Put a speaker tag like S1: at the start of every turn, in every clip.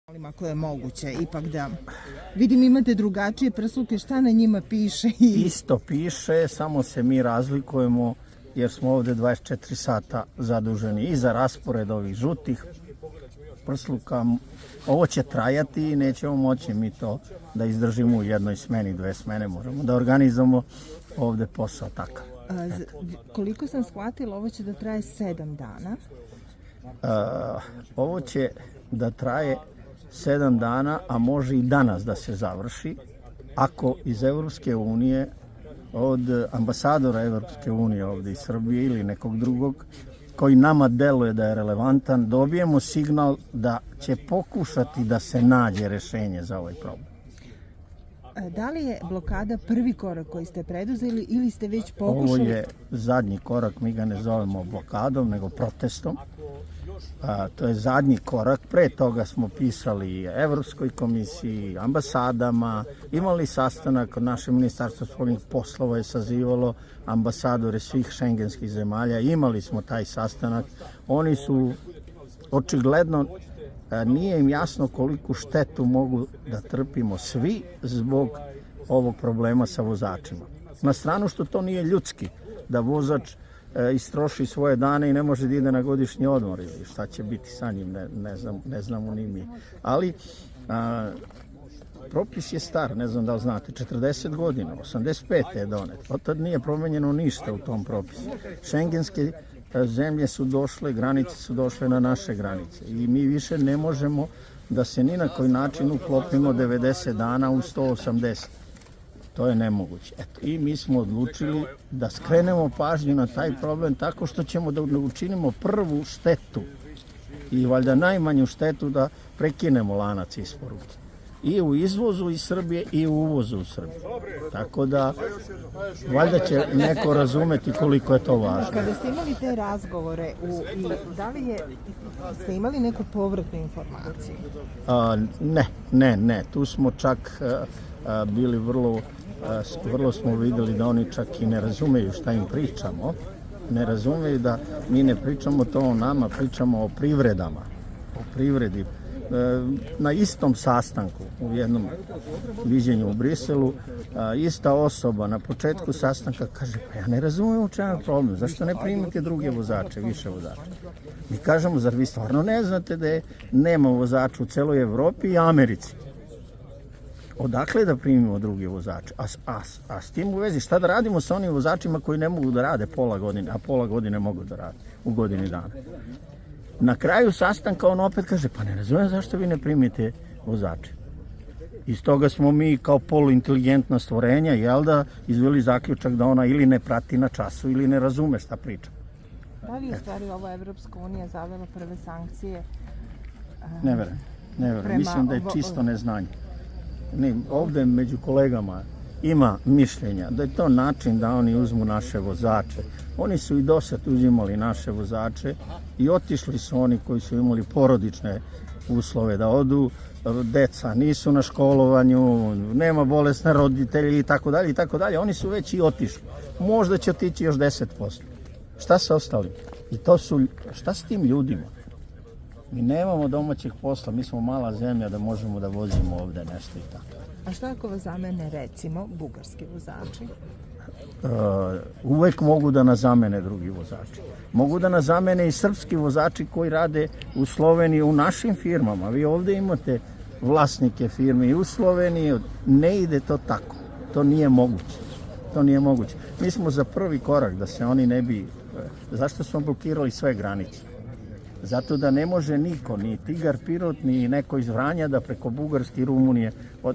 S1: Ako je moguće, ipak da vidim imate drugačije prsluke, šta na njima piše?
S2: Isto piše, samo se mi razlikujemo jer smo ovde 24 sata zaduženi i za raspored ovih žutih prsluka. Ovo će trajati i nećemo moći mi to da izdržimo u jednoj smeni, 2 smene, možemo da organizujemo ovde posao takav.
S1: Koliko sam shvatila, ovo će da traje 7 dana.
S2: Ovo će da traje 7 dana, a može i danas da se završi, ako iz Evropske unije, od ambasadora Evropske unije ovde iz Srbije ili nekog drugog, koji nama deluje da je relevantan, dobijemo signal da će pokušati da se nađe rešenje za ovaj problem.
S1: Da li je blokada prvi korak koji ste preduzeli ili ste već pokušali?
S2: Ovo je zadnji korak, mi ga ne zovemo blokadom, nego protestom. To je zadnji korak. Pre toga smo pisali Evropskoj komisiji, ambasadama, imali sastanak, naše ministarstvo spoljnih poslova je sazivalo ambasadore svih šengenskih zemalja, imali smo taj sastanak. Oni su očigledno, nije im jasno koliku štetu mogu da trpimo svi zbog ovog problema sa vozačima. Na stranu što to nije ljudski, da vozač istroši svoje dane i ne može da ide na godišnji odmor ili šta će biti sa njim, ne znamo ni mi. Ali propis je star, ne znam da li znate, 40 godina, 85. je donet. Od tad nije promenjeno ništa u tom propisu. Šengenske zemlje su došle, granice su došle na naše granice i mi više ne možemo da se ni na koji način uklopimo 90 dana u 180. To je nemoguće. Eto, i mi smo odlučili da skrenemo pažnju na taj problem tako što ćemo da učinimo prvu štetu i valjda najmanju štetu da prekinemo lanac isporuke. I u izvozu iz Srbije i u uvozu u Srbiju. Tako da, valjda će neko razumeti koliko je to važno.
S1: Kada ste imali te razgovore, da li ste imali neku povratnu informaciju?
S2: Ne. Tu smo čak bili vrlo smo videli da oni čak i ne razumeju šta im pričamo. Ne razumeju da mi ne pričamo to o nama, pričamo o privredama, o privredi. Na istom sastanku, u jednom viđenju u Briselu, ista osoba na početku sastanka kaže, pa ja ne razumijem u čemu je problem, zašto ne primite druge vozače, više vozača? Mi kažemo, zar vi stvarno ne znate da nema vozača u celoj Evropi i Americi? Odakle da primimo drugi vozače? A s tim u vezi, šta da radimo sa onim vozačima koji ne mogu da rade pola godine, a pola godine mogu da rade u godini dana? Na kraju sastanka on opet kaže, pa ne razumijem zašto vi ne primite vozače. Iz toga smo mi kao poluinteligentna stvorenja, izveli zaključak da ona ili ne prati na času ili ne razume šta priča.
S1: Da li je stvari ova Evropska unija zavela prve sankcije?
S2: Ne verujem. Mislim da je čisto neznanje. Ovde među kolegama ima mišljenja da je to način da oni uzmu naše vozače. Oni su i do sad uzimali naše vozače i otišli su oni koji su imali porodične uslove da odu, deca nisu na školovanju, nema bolesne roditelji i tako dalje. Oni su već i otišli. Možda će otići još 10%. Šta sa ostalim? Šta s tim ljudima? Mi nemamo domaćeg posla, mi smo mala zemlja da možemo da vozimo ovde nešto i tako.
S1: A šta ako vas zamene, recimo, bugarski vozači?
S2: Uvek mogu da nas zamene drugi vozači. Mogu da nas zamene i srpski vozači koji rade u Sloveniji u našim firmama. Vi ovde imate vlasnike firme i u Sloveniji. Ne ide to tako. To nije moguće. Mi smo za prvi korak da se oni ne bi... Zašto smo blokirali sve granice? Zato da ne može niko, ni Tigar Pirot, ni neko iz Vranja da preko Bugarske i Rumunije,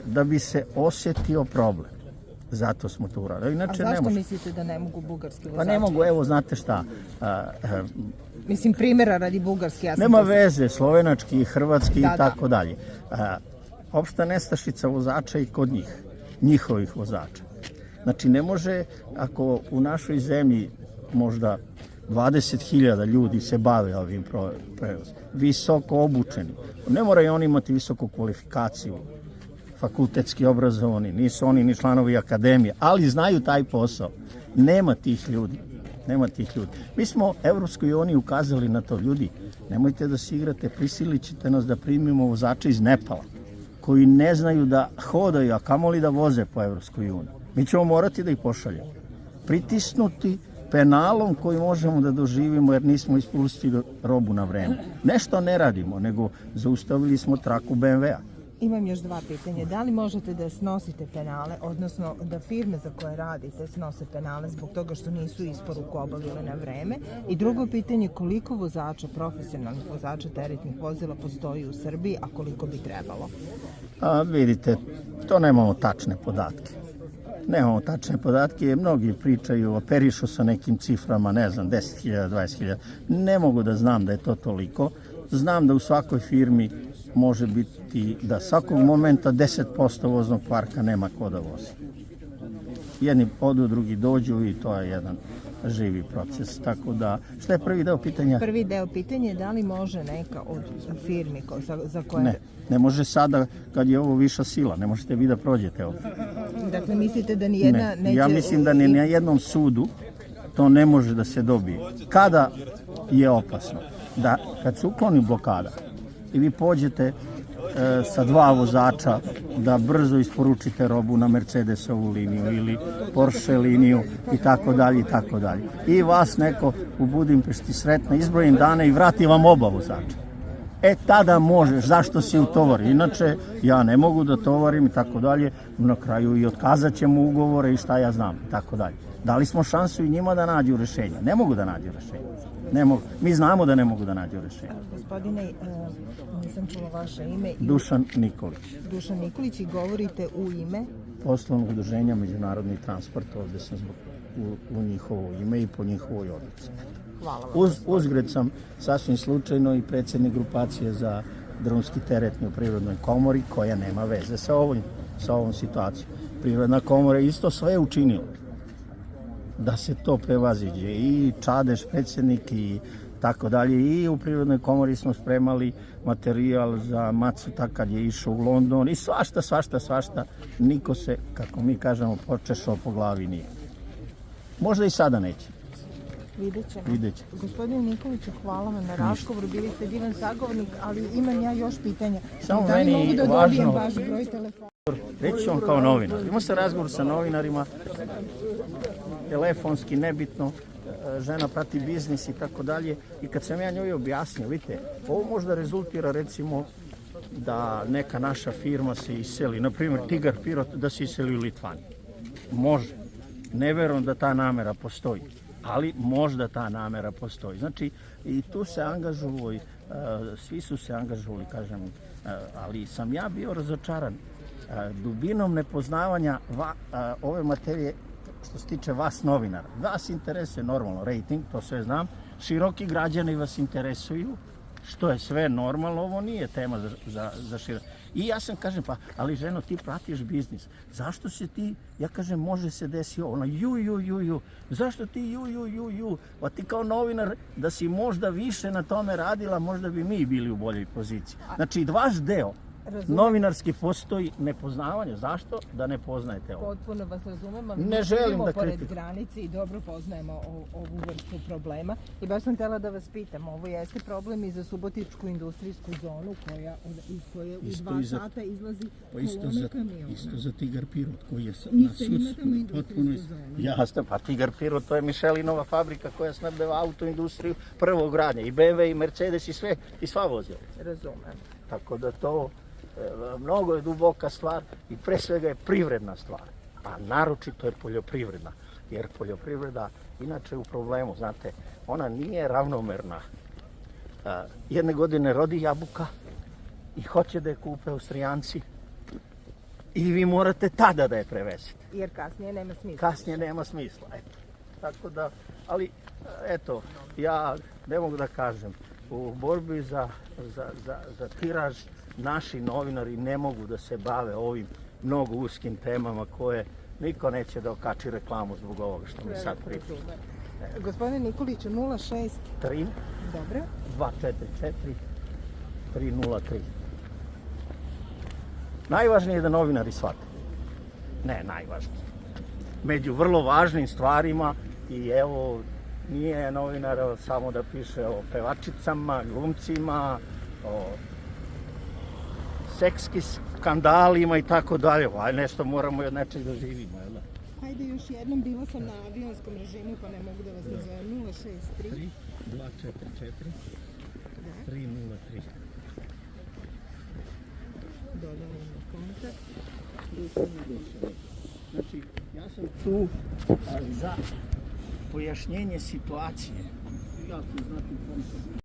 S2: da bi se osetio problem. Zato smo to uradili.
S1: A zašto mislite da ne mogu bugarski vozači?
S2: Pa ne mogu, evo, znate šta.
S1: Mislim, primjera radi bugarski.
S2: Nema veze, slovenački, hrvatski i tako dalje. Opšta nestašica vozača i kod njih, njihovih vozača. Znači, ne može, ako u našoj zemlji možda 20.000 ljudi se bave ovim prevozom, visoko obučeni. Ne moraju oni imati visoku kvalifikaciju, fakultetski obrazovani, nisu oni ni članovi akademije, ali znaju taj posao. Nema tih ljudi. nema tih ljudi. Mi smo Evropskoj uniji ukazali na to, ljudi, nemojte da se igrate, prisilit ćete nas da primimo vozače iz Nepala, koji ne znaju da hodaju, a kamoli da voze po Evropskoj uniji. Mi ćemo morati da ih pošaljemo. Pritisnuti penalom koji možemo da doživimo jer nismo ispustili robu na vreme. Nešto ne radimo, nego zaustavili smo traku BMW-a.
S1: Imam još dva pitanja. Da li možete da snosite penale, odnosno da firme za koje radite snose penale zbog toga što nisu isporuku obavile na vreme? I drugo pitanje, koliko vozača, profesionalnih vozača teretnih vozila postoji u Srbiji, a koliko bi trebalo?
S2: Vidite, to nemamo tačne podatke. Nemamo tačne podatke, mnogi pričaju, operišu sa nekim ciframa, ne znam, 10.000, 20.000. Ne mogu da znam da je to toliko. Znam da u svakoj firmi može biti da svakog momenta 10% voznog parka nema ko da vozi. Jedni odu, drugi dođu i to je jedan živi proces. Tako da, šta je prvi deo pitanja?
S1: Prvi deo pitanja je da li može neka od firmi za koje...
S2: Ne može sada kad je ovo viša sila, ne možete vi da prođete ovdje.
S1: Dakle, mislite da nijedna neće...
S2: Ja mislim da ni na jednom sudu to ne može da se dobije. Kada je opasno? Da kad se ukloni blokada i vi pođete sa dva vozača da brzo isporučite robu na Mercedesovu liniju ili Porsche liniju i tako dalje i tako dalje. I vas neko u Budimpešti sretna izbrojim dana i vrati vam oba vozača. Tada možeš, zašto si utovari? Inače, ja ne mogu da tovarim i tako dalje. Na kraju i otkazat ćemo ugovore i šta ja znam i tako dalje. Dali smo šansu i njima da nađu rešenje. Ne mogu da nađu rešenje. Ne mogu. Mi znamo da ne mogu da nađu rešenje.
S1: Gospodine, nisam čula vaše ime.
S2: Dušan Nikolić.
S1: Dušan Nikolić, i govorite u ime?
S2: Poslovnog udruženja Međunarodni transport, ovde sam u njihovo ime i po njihovoj odluci.
S1: Hvala vam.
S2: Uzgred sam sasvim slučajno i predsjednik grupacije za drumski teretni u Privrednoj komori, koja nema veze sa ovom situacijom. Privredna komora isto sve učinila da se to prevaziđe, i Čadež predsjednik i tako dalje, i u Privrednoj komori smo spremali materijal za Macuta kad je išao u London i svašta, niko se, kako mi kažemo, počešao po glavi nije. Možda i sada neće. Vidjet ćemo.
S1: Gospodine Nikoliću, hvala vam na razgovoru, bili ste divan sagovornik, ali imam ja još pitanja.
S2: Samo
S1: da li
S2: meni
S1: mogu da dobijem vaš broj telefona?
S2: Reći ću vam kao novinar. Imao sam razgovor sa novinarima, telefonski, nebitno, žena prati biznis i tako dalje, i kad sam ja njoj objasnio, vidite, ovo možda rezultira recimo da neka naša firma se iseli, na primjer Tigar Pirot da se iseli u Litvaniju. Može. Ne verujem da ta namera postoji, ali možda ta namera postoji. Znači, i tu se angažuju, svi su se angažovali, kažem, ali sam ja bio razočaran dubinom nepoznavanja ove materije što se tiče vas novinara. Vas interesuje normalno rating, to sve znam, široki građani vas interesuju, što je sve normalno, ovo nije tema za širok. I ja sam kažem, pa, ali ženo, ti pratiš biznis, zašto se ti, ja kažem, može se desi ovo, ona, ju, zašto ti ju, pa ti kao novinar, da si možda više na tome radila, možda bi mi bili u boljoj poziciji. Znači, vaš deo novinarski postoji nepoznavanje. Zašto? Da ne poznajete ovo.
S1: Potpuno vas razumem, ali
S2: ne želim da
S1: pored granice i dobro poznajemo ovu vrstu problema. I baš sam htjela da vas pitam, ovo jeste problem i za Subotičku industrijsku zonu iz koje u 2 sata izlazi kolona kamiona.
S2: Isto za Tigar Pirot koji je na sudstvu potpuno... Jasno, pa Tigar Pirot to je Michelinova fabrika koja snabdeva autoindustriju prvog gradnja, i BMW i Mercedes i sva vozila.
S1: Razumem.
S2: Tako da to mnogo je duboka stvar i pre svega je privredna stvar, a naročito je poljoprivredna, jer poljoprivreda inače je u problemu, znate, ona nije ravnomerna. Jedne godine rodi jabuka i hoće da je kupe Austrijanci i vi morate tada da je prevezete.
S1: Jer kasnije nema smisla.
S2: Kasnije nema smisla, eto. Tako da, ali eto, ja ne mogu da kažem, u borbi za tiraž naši novinari ne mogu da se bave ovim mnogo uskim temama koje niko neće da okači reklamu zbog ovoga što mi sad pričam.
S1: Gospodine Nikoliću, 06...
S2: 3
S1: Dobro.
S2: 244 303. Najvažnije je da novinari shvate. Ne najvažnije. Među vrlo važnim stvarima, i evo, nije novinar samo da piše o pevačicama, glumcima, o sekski skandalima i tako dalje. Nešto moramo i od nečeg da živimo, jel da?
S1: Hajde još jednom, bila sam na avionskom režimu pa ne mogu da vas nazovem. 063
S2: 244 303.
S1: dodali na kontakt.
S2: Znači, ja sam tu za pojašnjenje situacije. Ja ću znati